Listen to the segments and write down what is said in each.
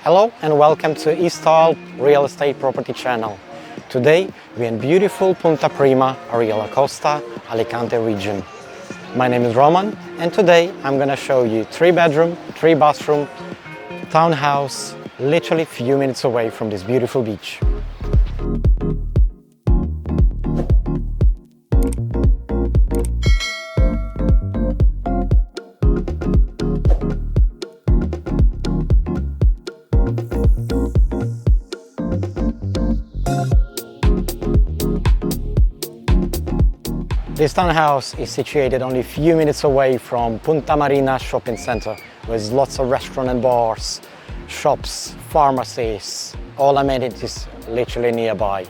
Hello and welcome to eStyle Real Estate Property Channel. Today we're in beautiful Punta Prima, Ariella Costa, Alicante region. My name is Roman and today I'm going to show you 3-bedroom, 3-bathroom townhouse literally a few minutes away from this beautiful beach. This townhouse is situated only a few minutes away from Punta Marina Shopping Center, with lots of restaurants and bars, shops, pharmacies, all amenities literally nearby.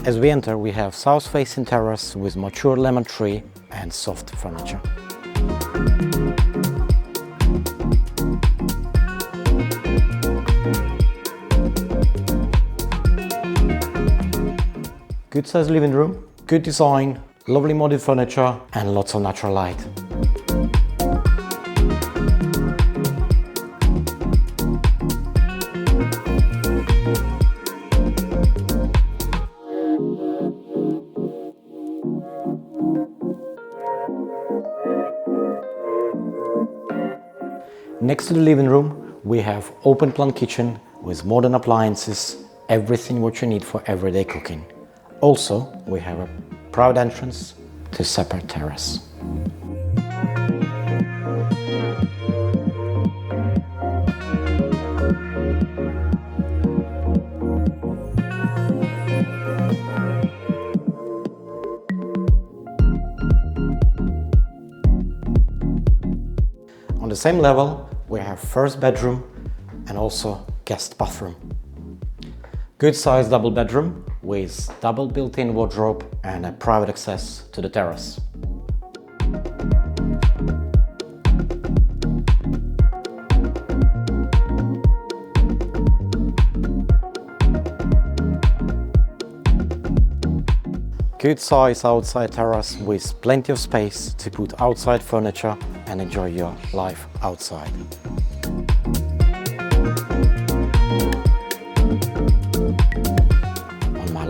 As we enter, we have south-facing terrace with mature lemon tree and soft furniture. Good sized living room, good design, lovely modded furniture and lots of natural light. Next to the living room, we have open plan kitchen with modern appliances, everything what you need for everyday cooking. Also, we have a private entrance to separate terrace. On the same level, we have first bedroom and also guest bathroom. Good sized double bedroom with double built-in wardrobe and a private access to the terrace. Good size outside terrace with plenty of space to put outside furniture and enjoy your life outside.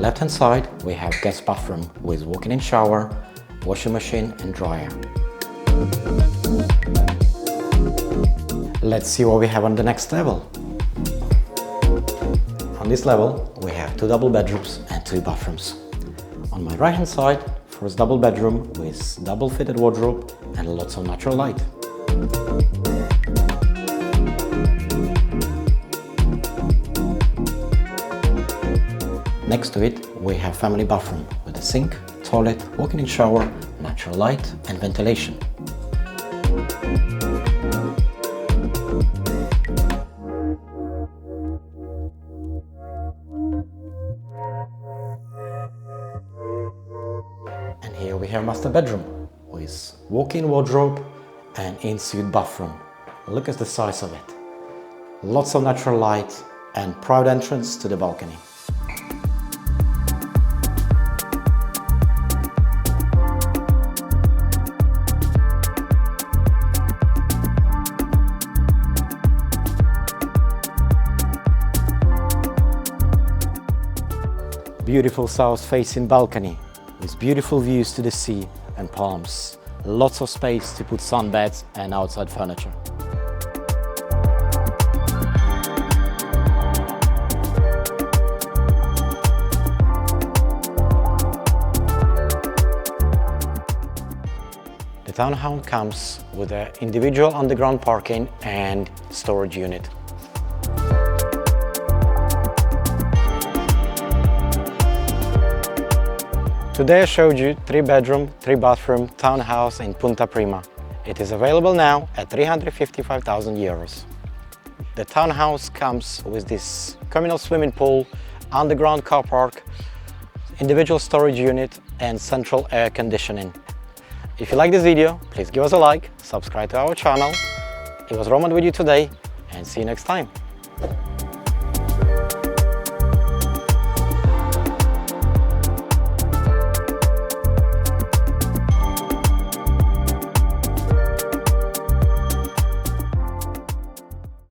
Left-hand side, we have guest bathroom with walk-in shower, washing machine and dryer. Let's see what we have on the next level. On this level, we have 2 double bedrooms and 2 bathrooms. On my right-hand side, first double bedroom with double fitted wardrobe and lots of natural light. Next to it, we have family bathroom with a sink, toilet, walk-in shower, natural light and ventilation. And here we have master bedroom with walk-in wardrobe and in-suite bathroom. Look at the size of it. Lots of natural light and private entrance to the balcony. Beautiful south-facing balcony with beautiful views to the sea and palms. Lots of space to put sunbeds and outside furniture. The townhouse comes with an individual underground parking and storage unit. Today I showed you 3-bedroom, 3-bathroom townhouse in Punta Prima. It is available now at 355,000 euros. The townhouse comes with this communal swimming pool, underground car park, individual storage unit and central air conditioning. If you like this video, please give us a like, subscribe to our channel. It was Roman with you today and see you next time.